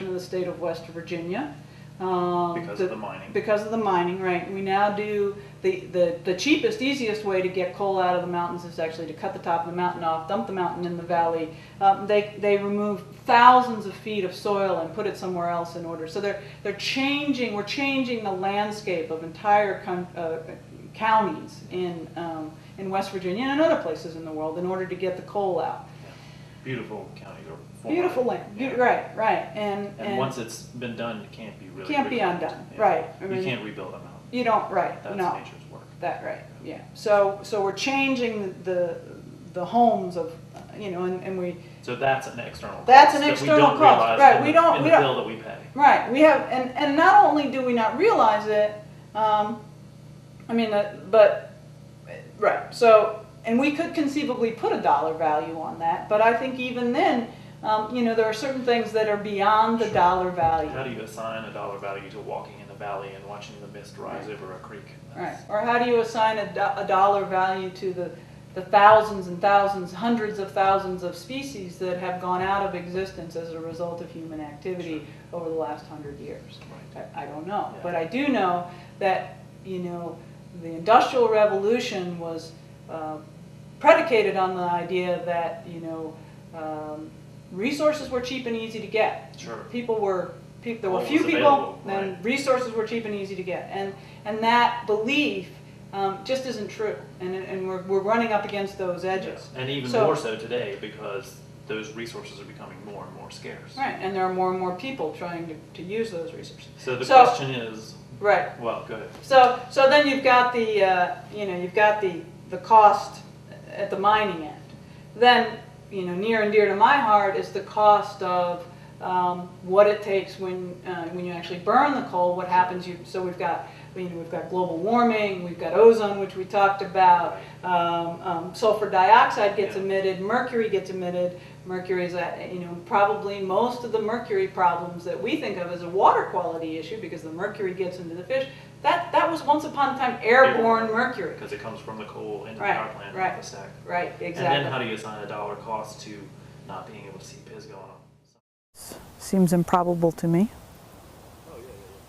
of the state of West Virginia. Because of the mining. Because of the mining, right. We now do, the cheapest, easiest way to get coal out of the mountains is actually to cut the top of the mountain off, dump the mountain in the valley. They remove thousands of feet of soil and put it somewhere else in order. So we're changing the landscape of entire counties in West Virginia and other places in the world in order to get the coal out. Beautiful county. Beautiful land, yeah. Right. And once it's been done, it can't be really can't be undone, yeah. right. I mean, you can't rebuild a mountain. You don't, right, That's no. nature's work. That, right, yeah. So we're changing the homes of, and we... So that's an external cost. That's an external cost, right. We don't realize in the bill that we pay. Right, we have, and not only do we not realize it, right, so, and we could conceivably put a dollar value on that, but I think even then, there are certain things that are beyond the dollar value. How do you assign a dollar value to walking in the valley and watching the mist rise over a creek? Right. Or how do you assign a dollar value to the thousands and thousands, hundreds of thousands of species that have gone out of existence as a result of human activity over the last 100 years? Right. I don't know. Yeah. But I do know that, the Industrial Revolution was predicated on the idea that, resources were cheap and easy to get. Sure. There were few people, and right. Resources were cheap and easy to get. And that belief just isn't true. And we're running up against those edges. Yeah. And even more so today because those resources are becoming more and more scarce. Right, and there are more and more people trying to use those resources. So the question is... Right. Well, go ahead. So then you've got the cost at the mining end. Then, near and dear to my heart is the cost of what it takes when you actually burn the coal. What happens? So we've got global warming, we've got ozone, which we talked about. Sulfur dioxide gets emitted, mercury gets emitted. Mercury is probably most of the mercury problems that we think of as a water quality issue because the mercury gets into the fish. That was once upon a time airborne mercury. Because it comes from the coal into the right, power plant right, and the stack. Right, exactly. And then how do you assign a dollar cost to not being able to see PIS going on? Seems improbable to me,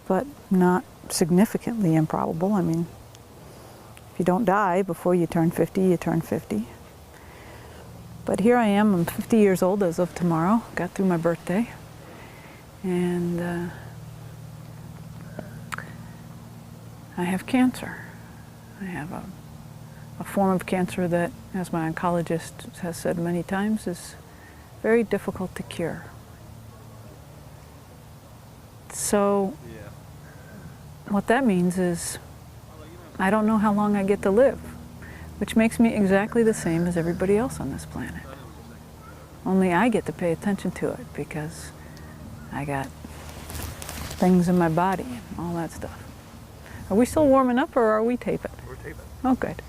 but not significantly improbable. I mean, if you don't die before you turn 50, you turn 50. But here I am, I'm 50 years old as of tomorrow, got through my birthday, and I have cancer. I have a form of cancer that, as my oncologist has said many times, is very difficult to cure. So what that means is I don't know how long I get to live, which makes me exactly the same as everybody else on this planet. Only I get to pay attention to it because I got things in my body and all that stuff. Are we still warming up or are we taping? We're taping. Oh, good.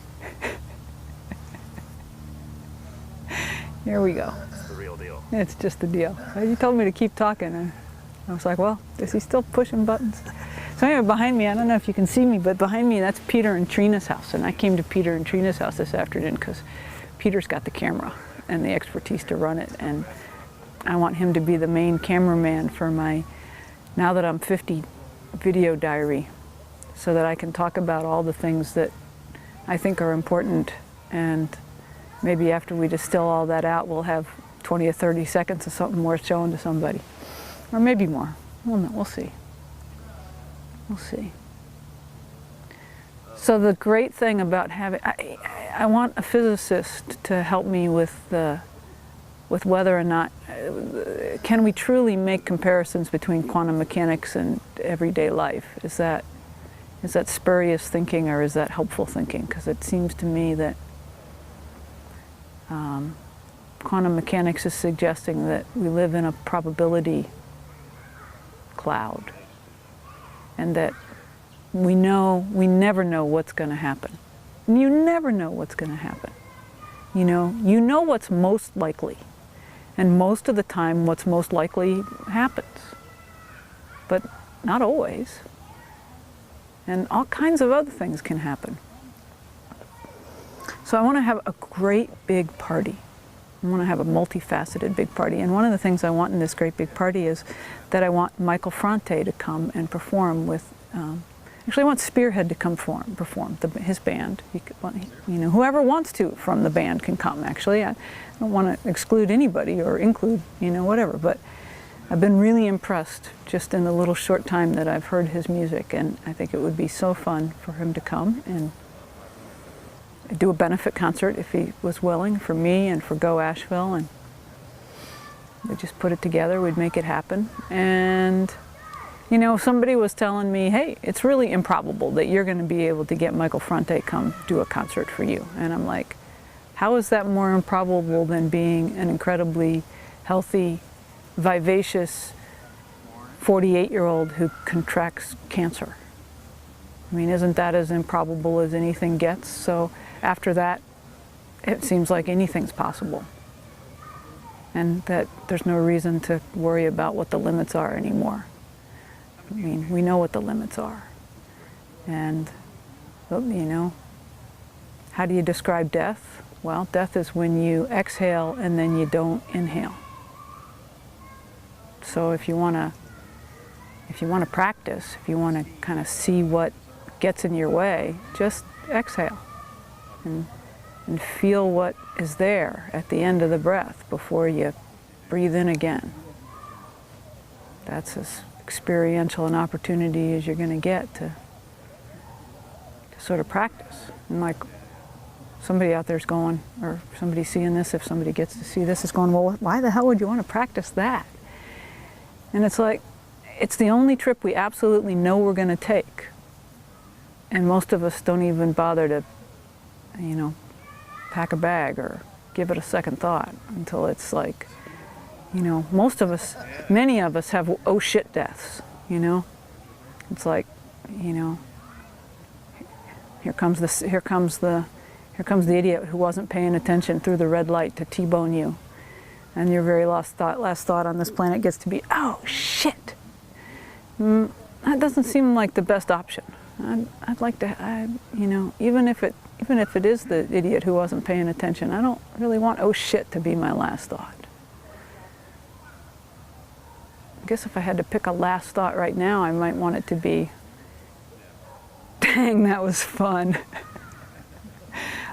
Here we go. It's the real deal. It's just the deal. You told me to keep talking, and I was like, well, is he still pushing buttons? So anyway, behind me, I don't know if you can see me, but behind me, that's Peter and Trina's house. And I came to Peter and Trina's house this afternoon because Peter's got the camera and the expertise to run it. And I want him to be the main cameraman for my, now that I'm 50, video diary, so that I can talk about all the things that I think are important. And maybe after we distill all that out, we'll have 20 or 30 seconds of something worth showing to somebody. Or maybe more. We'll see. We'll see. So the great thing about having, I want a physicist to help me with whether or not, can we truly make comparisons between quantum mechanics and everyday life? Is that spurious thinking or is that helpful thinking? Because it seems to me that quantum mechanics is suggesting that we live in a probability cloud. And that we never know what's going to happen. You never know what's going to happen. You know what's most likely. And most of the time what's most likely happens. But not always. And all kinds of other things can happen. So I want to have a great big party. I want to have a multifaceted big party. And one of the things I want in this great big party is that I want Michael Franti to come and perform with, actually I want Spearhead to come perform his band. Whoever wants to from the band can come, actually. I don't want to exclude anybody or include, whatever. But I've been really impressed just in the little short time that I've heard his music, and I think it would be so fun for him to come and do a benefit concert if he was willing, for me and for Go Asheville, and we'd just put it together, we'd make it happen. And somebody was telling me, hey, it's really improbable that you're going to be able to get Michael Franti come do a concert for you. And I'm like, how is that more improbable than being an incredibly healthy, vivacious 48-year-old who contracts cancer? I mean, isn't that as improbable as anything gets? So after that, it seems like anything's possible. And that there's no reason to worry about what the limits are anymore. I mean, we know what the limits are. And, how do you describe death? Well, death is when you exhale and then you don't inhale. So if you want to practice, if you want to kind of see what gets in your way, just exhale and feel what is there at the end of the breath before you breathe in again. That's as experiential an opportunity as you're going to get to sort of practice. And like somebody out there's going, or somebody seeing this, if somebody gets to see this, is going, well, why the hell would you want to practice that? And it's like, it's the only trip we absolutely know we're going to take. And most of us don't even bother to, pack a bag or give it a second thought until it's like, most of us, many of us have oh shit deaths, It's like, here comes the idiot who wasn't paying attention through the red light to T-bone you. And your very last thought on this planet gets to be, oh shit. That doesn't seem like the best option. I'd like to, even if it is the idiot who wasn't paying attention, I don't really want oh shit to be my last thought. I guess if I had to pick a last thought right now, I might want it to be, dang, that was fun.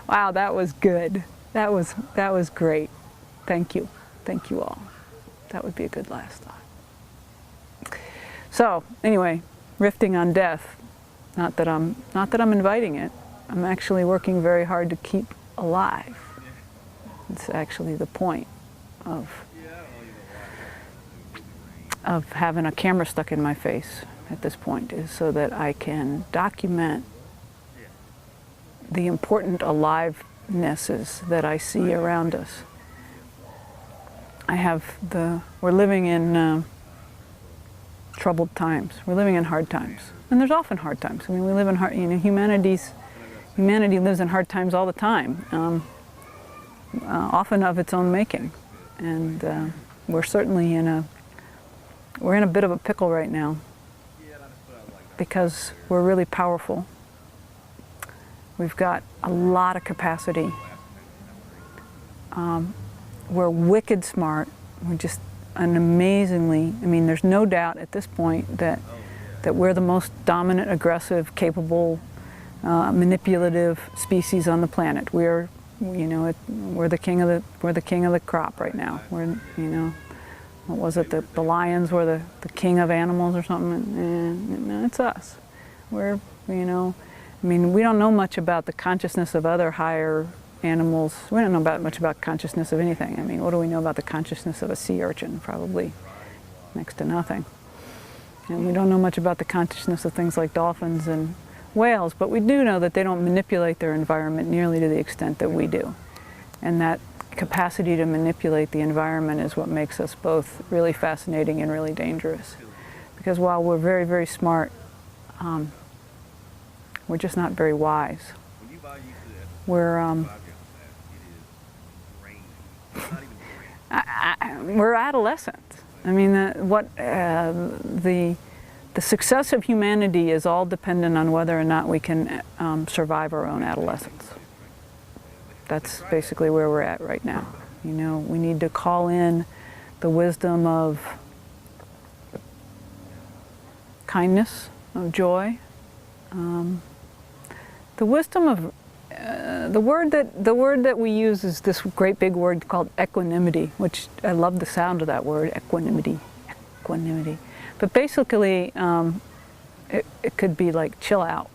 Wow, that was good. That was great. Thank you. Thank you all. That would be a good last thought. So, anyway, riffing on death. Not that I'm inviting it. I'm actually working very hard to keep alive. It's actually the point of having a camera stuck in my face at this point, is so that I can document the important alivenesses that I see around us. We're living in troubled times. We're living in hard times. And there's often hard times. I mean, we live in humanity lives in hard times all the time, often of its own making. And we're certainly in a bit of a pickle right now because we're really powerful. We've got a lot of capacity. We're wicked smart. We're just there's no doubt at this point that we're the most dominant, aggressive, capable, manipulative species on the planet. We're the king of the crop right now. What was it? The lions were the king of animals or something? No, it's us. We don't know much about the consciousness of other higher animals. We don't know much about consciousness of anything. I mean, what do we know about the consciousness of a sea urchin? Probably next to nothing. And we don't know much about the consciousness of things like dolphins and whales, but we do know that they don't manipulate their environment nearly to the extent that we do. And that capacity to manipulate the environment is what makes us both really fascinating and really dangerous. Because while we're very, very smart, we're just not very wise. We're adolescents. I mean, the success of humanity is all dependent on whether or not we can survive our own adolescence. That's basically where we're at right now. You know, we need to call in the wisdom of kindness, of joy, the wisdom of the word that we use is this great big word called equanimity, which I love the sound of that word, equanimity. But basically, it could be like chill out.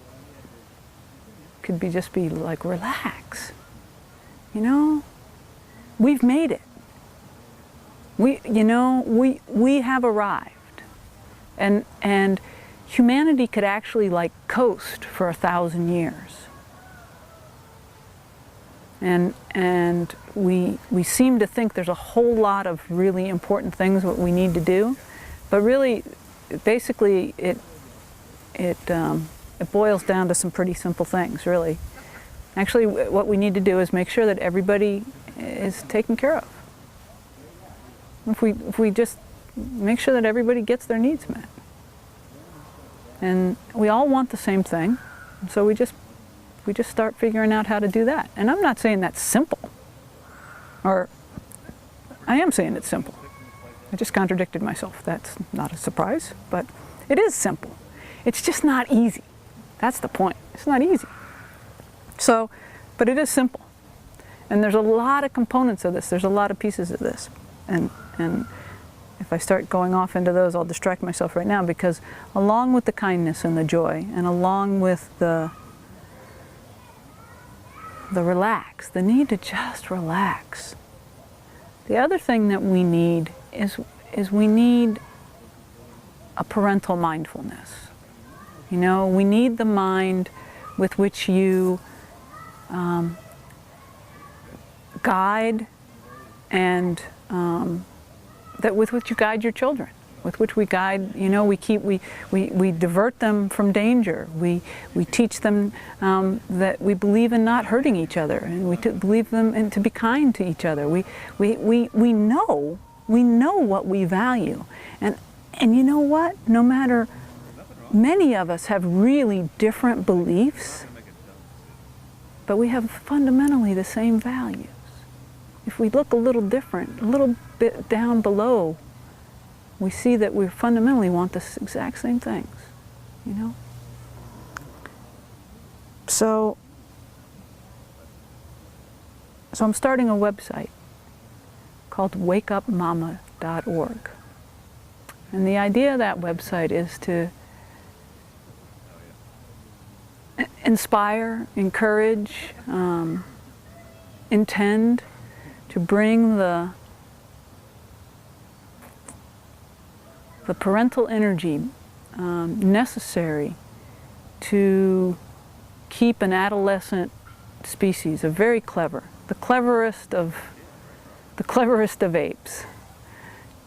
It could be just be like relax. You know, we've made it. We have arrived, and humanity could actually like coast for 1,000 years. And we seem to think there's a whole lot of really important things what we need to do, but really, basically, it boils down to some pretty simple things, really. Actually, what we need to do is make sure that everybody is taken care of. If we just make sure that everybody gets their needs met. And we all want the same thing, so we just start figuring out how to do that. And I'm not saying that's simple, or I am saying it's simple. I just contradicted myself. That's not a surprise, but it is simple. It's just not easy. That's the point. It's not easy. So, but it is simple. And there's a lot of components of this. There's a lot of pieces of this. And if I start going off into those, I'll distract myself right now, because along with the kindness and the joy, and along with the relax, the need to just relax. The other thing that we need is we need a parental mindfulness. You know, we need the mind with which you guide, and that with which you guide your children, with which we guide, you know, we divert them from danger. We teach them that we believe in not hurting each other, and we believe them in to be kind to each other. We know what we value, and you know what? No matter, many of us have really different beliefs, but we have fundamentally the same values. If we look a little different, a little bit down below, we see that we fundamentally want the exact same things, you know? So I'm starting a website called wakeupmama.org. And the idea of that website is to inspire, encourage, intend to bring the parental energy necessary to keep an adolescent species, a very clever, the cleverest of apes,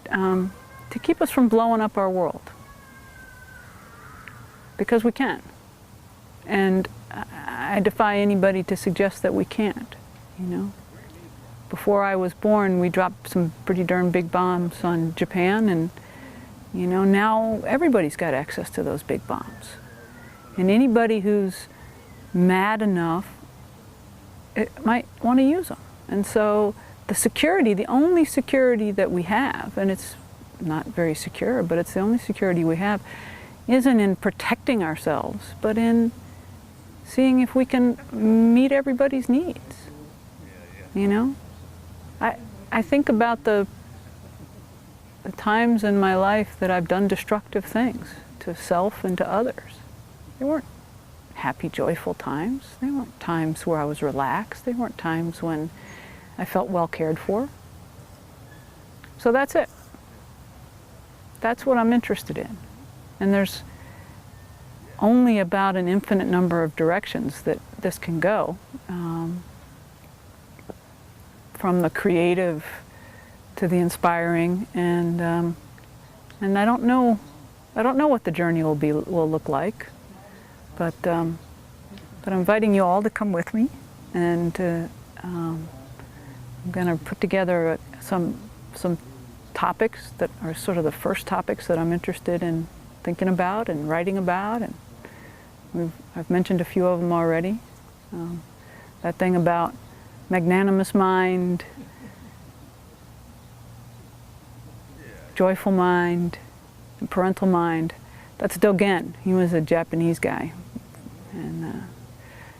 to keep us from blowing up our world. Because we can. And I defy anybody to suggest that we can't, you know. Before I was born, we dropped some pretty darn big bombs on Japan, and you know, now everybody's got access to those big bombs. And anybody who's mad enough, it might want to use them. And so the security, the only security that we have, and it's not very secure, but it's the only security we have, isn't in protecting ourselves, but in seeing if we can meet everybody's needs. You know? I think about the times in my life that I've done destructive things to self and to others. They weren't happy, joyful times. They weren't times where I was relaxed. They weren't times when I felt well cared for. So that's it. That's what I'm interested in. And there's only about an infinite number of directions that this can go. From the creative to the inspiring, and I don't know what the journey will look like, but I'm inviting you all to come with me, and I'm going to put together some topics that are sort of the first topics that I'm interested in thinking about and writing about, and I've mentioned a few of them already. That thing about magnanimous mind, joyful mind, and parental mind. That's Dogen. He was a Japanese guy. And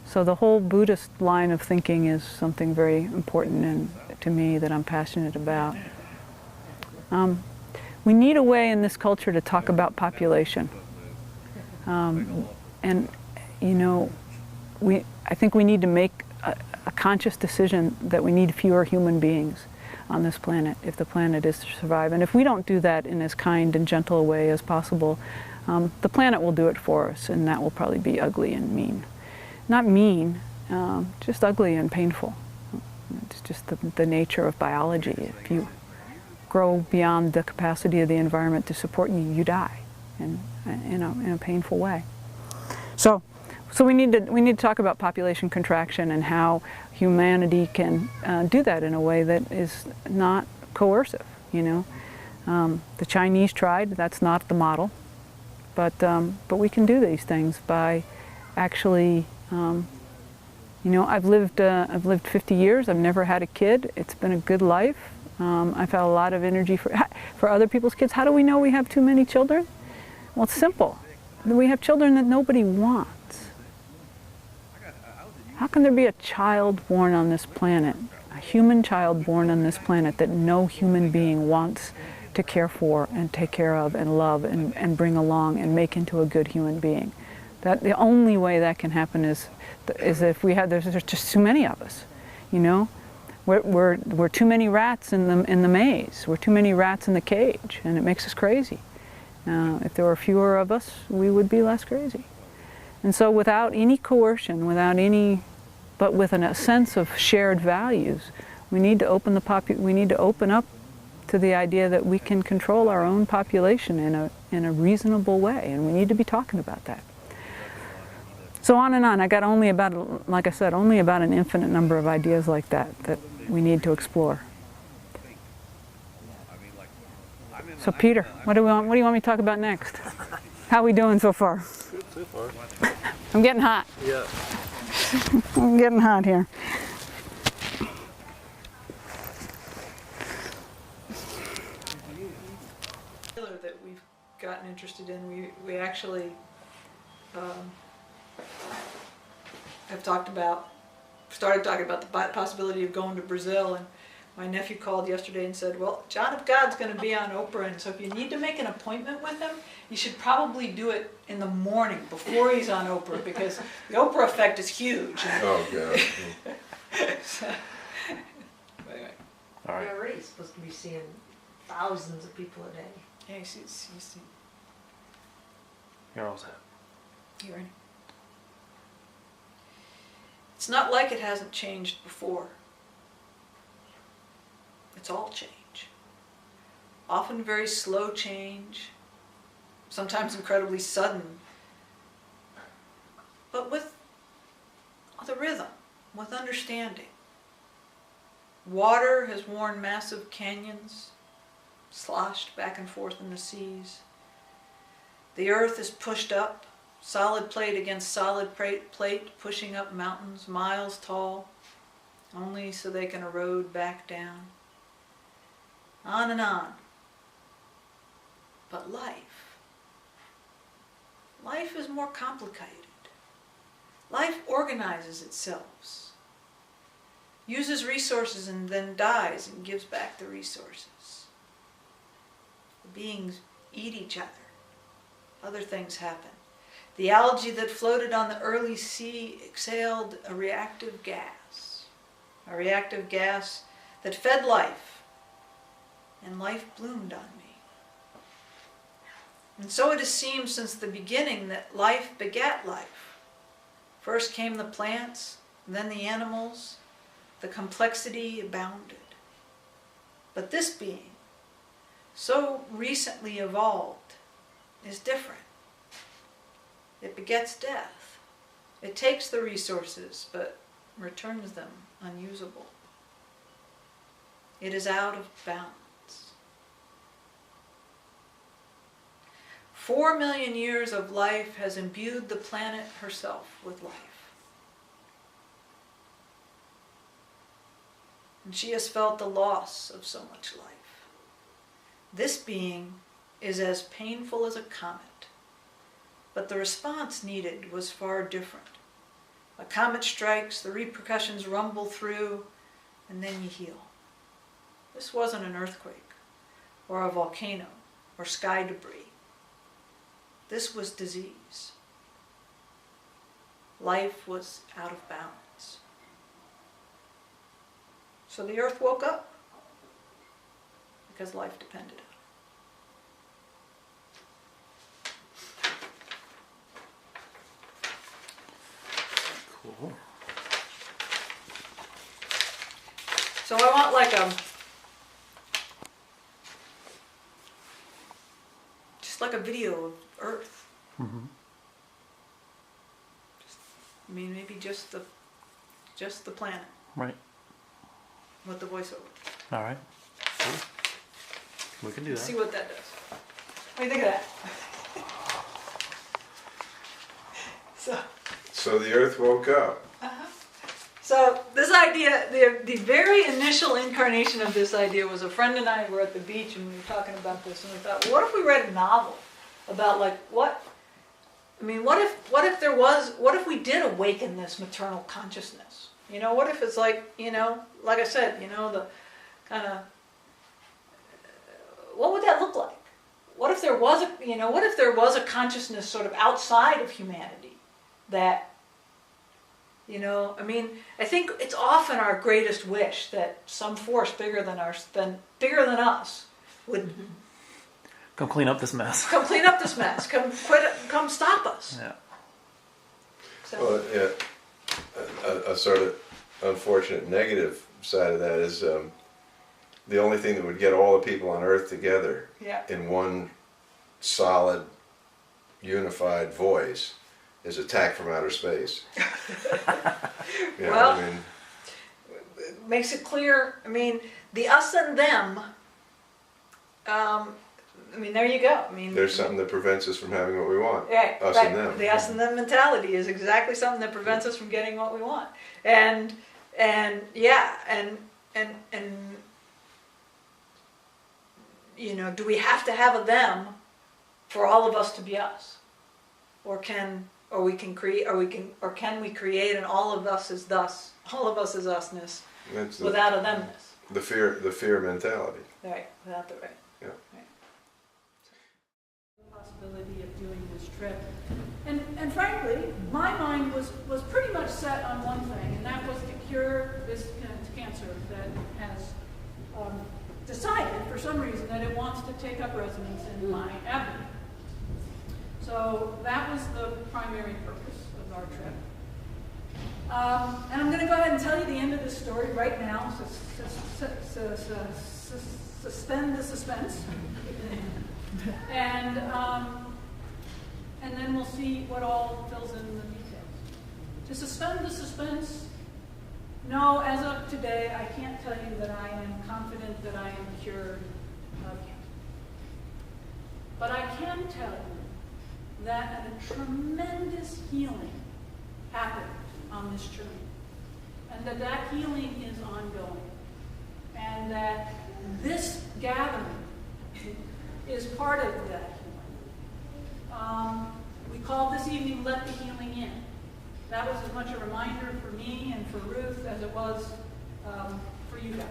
so the whole Buddhist line of thinking is something very important to me that I'm passionate about. We need a way in this culture to talk about population. And, you know, I think we need to make a conscious decision that we need fewer human beings on this planet if the planet is to survive. And if we don't do that in as kind and gentle a way as possible, the planet will do it for us, and that will probably be ugly and mean. Not mean, just ugly and painful. It's just the nature of biology. If you grow beyond the capacity of the environment to support you, you die in a painful way. So we need to talk about population contraction and how humanity can do that in a way that is not coercive. You know, the Chinese tried. That's not the model, but we can do these things by actually. You know, I've lived 50 years. I've never had a kid. It's been a good life. I've had a lot of energy for other people's kids. How do we know we have too many children? Well, it's simple. We have children that nobody wants. How can there be a child born on this planet, a human child born on this planet that no human being wants to care for and take care of and love and bring along and make into a good human being? That the only way that can happen is if there's just too many of us, you know. We're too many rats in the maze. We're too many rats in the cage, and it makes us crazy. If there were fewer of us, we would be less crazy. And so, without any coercion, but with a sense of shared values, we need to open up to the idea that we can control our own population in a reasonable way, and we need to be talking about that. So on and on. I got only about, like I said, only about an infinite number of ideas like that we need to explore. So Peter, what do you want me to talk about next? How are we doing so far? Good so far. I'm getting hot. Yeah. I'm getting hot here. That we've gotten interested in, we actually have started talking about the possibility of going to Brazil, and my nephew called yesterday and said, well, John of God's going to be on Oprah, and so if you need to make an appointment with him, you should probably do it in the morning before he's on Oprah, because the Oprah effect is huge. Oh, God. So, anyway. All right. You're already supposed to be seeing thousands of people a day. Yeah, You're all set. you ready? It's not like it hasn't changed before. It's all change. Often very slow change, sometimes incredibly sudden, but with a rhythm, with understanding. Water has worn massive canyons, sloshed back and forth in the seas. The earth is pushed up, solid plate against solid plate, pushing up mountains miles tall, only so they can erode back down. On and on. But life is more complicated. Life organizes itself, uses resources and then dies and gives back the resources. The beings eat each other. Other things happen. The algae that floated on the early sea exhaled a reactive gas that fed life, and life bloomed on me. And so it has seemed since the beginning that life begat life. First came the plants, then the animals, the complexity abounded. But this being, so recently evolved, is different. It begets death. It takes the resources, but returns them unusable. It is out of balance. 4 million years of life has imbued the planet herself with life. And she has felt the loss of so much life. This being is as painful as a comet. But the response needed was far different. A comet strikes, the repercussions rumble through, and then you heal. This wasn't an earthquake, or a volcano, or sky debris. This was disease. Life was out of balance. So the earth woke up, because life depended on it. Cool. So I want like just like a video of Earth. Mm-hmm. I mean, maybe just the planet Right. with the voiceover. All right. Cool. We can do that. See what that does. What do you think of that? So the earth woke up. So this idea, the very initial incarnation of this idea was a friend and I were at the beach and we were talking about this and we thought, well, what if we read a novel about like what if we did awaken this maternal consciousness? You know, what if it's like, you know, like I said, you know, the kind of, what would that look like? What if there was a consciousness sort of outside of humanity that, you know, I mean, I think it's often our greatest wish that some force bigger than us would Come clean up this mess. come clean up this mess, come stop us. Yeah. So, Well, yeah, a sort of unfortunate negative side of that is the only thing that would get all the people on Earth together yeah. in one solid, unified voice is attack from outer space. You know, Well, I mean, it makes it clear, I mean, the us and them, I mean, there you go. I mean, there's something that prevents us from having what we want. right, Us right. and them. The us and them mentality is exactly something that prevents us from getting what we want. And yeah, and you know, do we have to have a them for all of us to be us? Or can we create an all of us is thus, all of us is usness That's without a themness? the fear mentality. Right, without the right. Yeah. Right. The possibility of doing this trip. And frankly, my mind was pretty much set on one thing, and that was to cure this cancer that has decided, for some reason, that it wants to take up residence in my abdomen. So that was the primary purpose of our trip. And I'm going to go ahead and tell you the end of this story right now. Suspend the suspense. And then we'll see what all fills in the details. To suspend the suspense, no, as of today, I can't tell you that I am confident that I am cured of cancer. But I can tell you that a tremendous healing happened on this journey. And that healing is ongoing. And that this gathering is part of that healing. We called this evening Let the Healing In. That was as much a reminder for me and for Ruth as it was for you guys.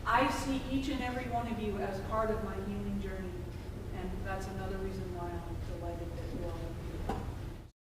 I see each and every one of you as part of my healing journey, and that's another reason why I'm so